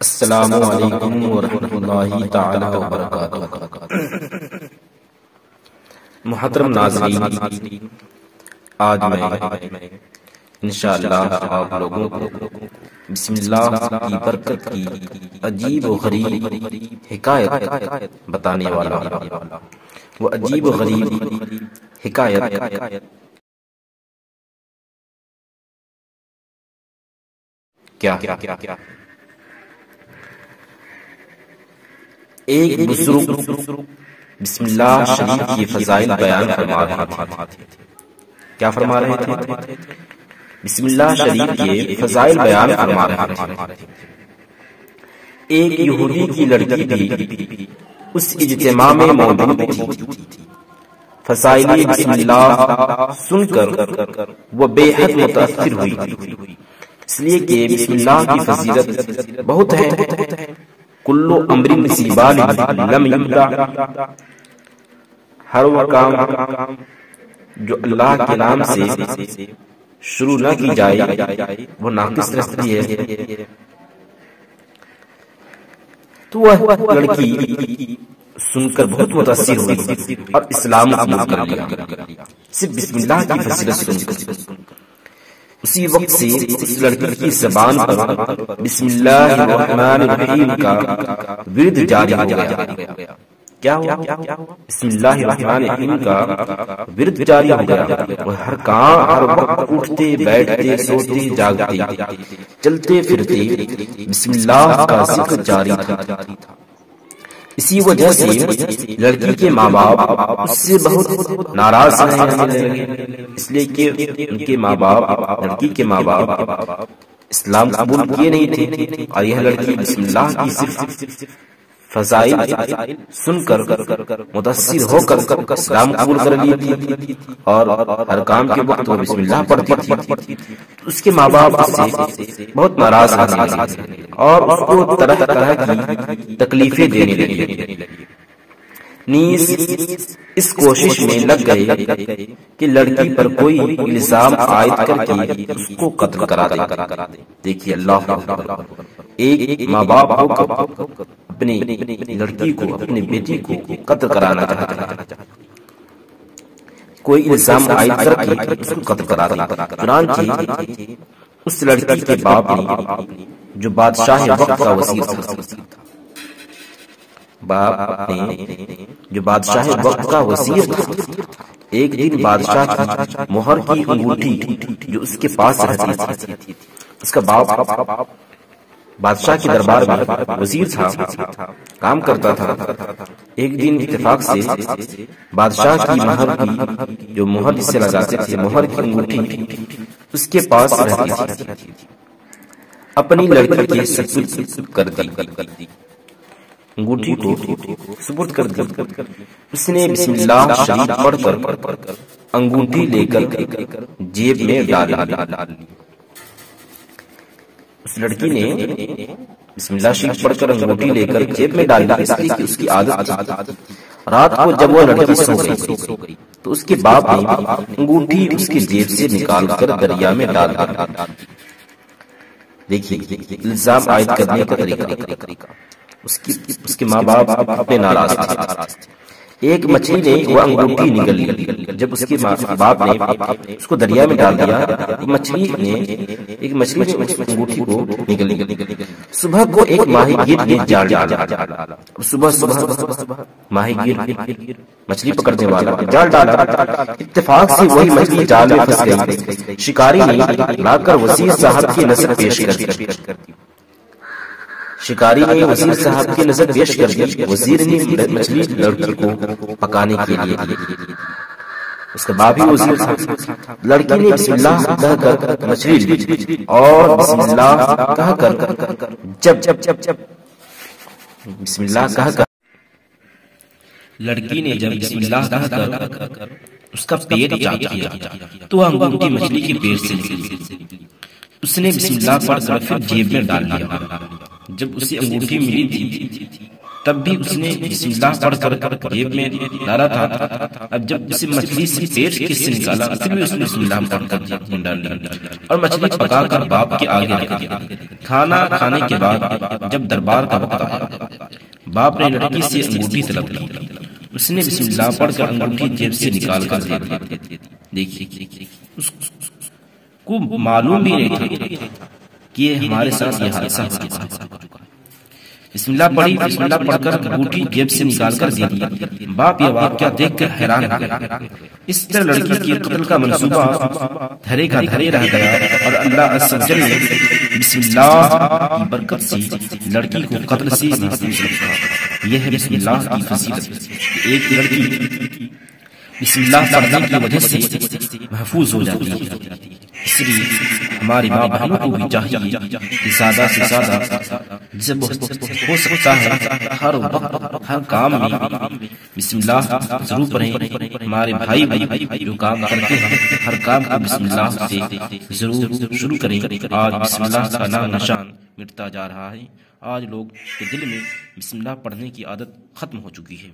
السلام علیکم ورحمۃ اللہ تعالی وبرکاتہ۔ محترم ناظرین، آج میں انشاءاللہ آپ لوگوں کو بسم اللہ کی برکت کی عجیب و غریب حکایت بتانے والا ہوں۔ وہ عجیب و غریب حکایت کیا ایک بزرگ بسم اللہ شریف کی فضائل بیان فرما رہے تھے۔ کیا فرما رہے تھے؟ بسم اللہ شریف کے فضائل بیان فرما رہے تھے۔ ایک یہودی کی لڑکی بھی اس اجتماع میں موجود تھی۔ فضائل بسم اللہ سن کر وہ بے حد متاثر ہوئی، اس لیے کہ بسم اللہ کی فضیلت بہت ہے۔ کلو امر مصیبان لم یبدا، ہر وہ کام جو اللہ کے نام سے شروع نہ کی جائے وہ ناقص رہتی ہے۔ تو وہ لڑکی سن کر بہت متاثر ہوئی اور اسلام قبول کر لیا، صرف بسم اللہ کی فضیلت سن کر۔ اسی وقت سے اس لڑکی کی زبان پر بسم اللہ الرحمن الرحیم کا ورد جاری ہو گیا۔ کیا ہوا؟ بسم اللہ الرحمن الرحیم کا ورد جاری ہو گیا۔ وہ ہر کام، ہر وقت اٹھتے بیٹھتے سوتے جاگتے چلتے پھرتے بسم اللہ کا ذکر جاری تھا۔ اسی وجہ سے لڑکی کے ماں باپ اس سے بہت ناراض ہیں، اس لیے کہ ان کے ماں باپ، لڑکی کے ماں باپ اسلام قبول کیے نہیں تھے، اور یہ لڑکی بسم اللہ کی صرف فضائل سن کر متاثر ہو کر اسلام قبول کر لی تھی، اور ہر کام کے وقت وہ بسم اللہ پڑھتی تھی۔ اس کے ماں باپ اس سے بہت ناراض ہیں اور اس کو طرح طرح کی تکلیفیں دینے لگی۔ نیز اس کوشش میں لگ گئے کہ لڑکی پر کوئی الزام عائد کر کے اس کو قتل کرا دے۔ دیکھیے اللہ، ایک ماں باپ ہو کر اپنی لڑکی کو، اپنی بیٹی کو قتل کرانا چاہتا، کوئی الزام عائد کر کے اس کو قتل کرا دیا۔ چنانچہ اس لڑکی کے باپ نے، جو بادشاہ وقت کا وزیر تھا، باپ نے جو بادشاہ وقت کا وزیر تھا، ایک دن بادشاہ کی مہر کی انگوٹھی جو اس کے پاس رہتی تھی، اس کا باپ بادشاہ کے دربار میں وزیر تھا، کام کرتا تھا۔ ایک دن اتفاق سے بادشاہ کی مہر کی جو مہر جس سے لگاتے تھے، مہر کی انگوٹھی اس کے پاس رہتی تھی، اپنی لڑکی کے سپرد کر دی، انگوٹھی کو سپرد کر دی۔ اس نے بسم اللہ شریف پڑھ کر انگوٹھی لے کر جیب میں ڈال لی۔ اس لڑکی نے بسم اللہ شریف پڑھ کر انگوٹھی لے کر جیب میں ڈال لی، اس لیے کہ اس کی عادت تھی۔ رات کو جب وہ لڑکی سو گئی تو اس کے باپ نے انگوٹھی اس کی جیب سے نکال کر دریا میں ڈال دی۔ دیکھیے الزام عائد کرنے کا طریقہ۔ اس کے ماں باپ اپنے ناراض تھے۔ ایک مچھلی نے وہ انگوٹھی نگل لی۔ جب اس کے باپ نے اس کو دریا میں ڈال دیا، مچھلی نے انگوٹھی کو نگل لی۔ صبح کو ایک ماہی گیر نے جال ڈالا۔ صبح ماہی گیر مچھلی پکڑنے والا جال ڈالا، اتفاق سے وہی مچھلی جال میں پھنس گئی۔ شکاری نے لا کر وزیر صاحب کی نظر پیش کر دی۔ شکاری نے وزیر صاحب کی نظر پیش کر دی۔ وزیر نے مچھلی لڑکی کو پکانے کے لیے دی۔ اس کا باپ ہی وزیر تھا۔ لڑکی نے بسم اللہ کہہ کر مچھلی لی، اور بسم اللہ کہہ کر جب بسم اللہ کہہ کر لڑکی نے جب بسم اللہ کہہ کر اس کا پیٹ چاٹ کیا تو انگوٹھی مچھلی کے پیٹ سے نکلی۔ اس نے بسم اللہ پڑھ کر پھر جیب میں ڈال لیا۔ جب اسے انگوٹھی ملی تھی تب بھی اس نے بسم اللہ پڑھ کر جیب میں ڈالا تھا۔ اب جب اسے مچھلی سے پیٹ کے سے نکالا پھر بھی اس نے بسم اللہ پڑھ کر جیب میں ڈال دیا اور مچھلی پکا کر باپ کے آگے رکھ دیا۔ کھانا کھانے کے بعد جب دربار کا وقت آیا، باپ نے لڑکی سے انگوٹھی طلب کی۔ اس نے بسم اللہ پڑھ کر انگوٹھی جیب سے نکال کر دے دی۔ دیکھیے اس کو معلوم بھی نہیں تھا کہ ہمارے ساتھ یہ حادثہ ہو چکا ہے۔ بسم اللہ پڑھی، بسم اللہ پڑھ کر انگوٹھی جیب سے نکال کر دے دی۔ باپ یہ واقعہ دیکھ کر حیران ہو گیا۔ اس طرح لڑکی کے قتل کا منصوبہ دھرے کا دھرے رہ گیا اور اللہ عز و جل نے بسم اللہ کی برکت سے لڑکی کو قتل سے محفوظ رکھا۔ یہ ہے بسم اللہ کی فضیلت۔ ایک لڑکی بسم اللہ پڑھنے کی وجہ سے محفوظ ہو جاتی ہے۔ اس لیے ہماری ماں بہنوں کو بھی چاہیے کہ زیادہ سے زیادہ جب ہو سکتا ہے ہر وقت ہر کام میں بسم اللہ ضرور پڑھیں۔ ہمارے بھائی بھی جو کام کرتے ہیں ہر کام کو بسم اللہ سے ضرور شروع کریں۔ آج بسم اللہ کا نام نشان مٹتا جا رہا ہے۔ آج لوگ کے دل میں بسم اللہ پڑھنے کی عادت ختم ہو چکی ہے۔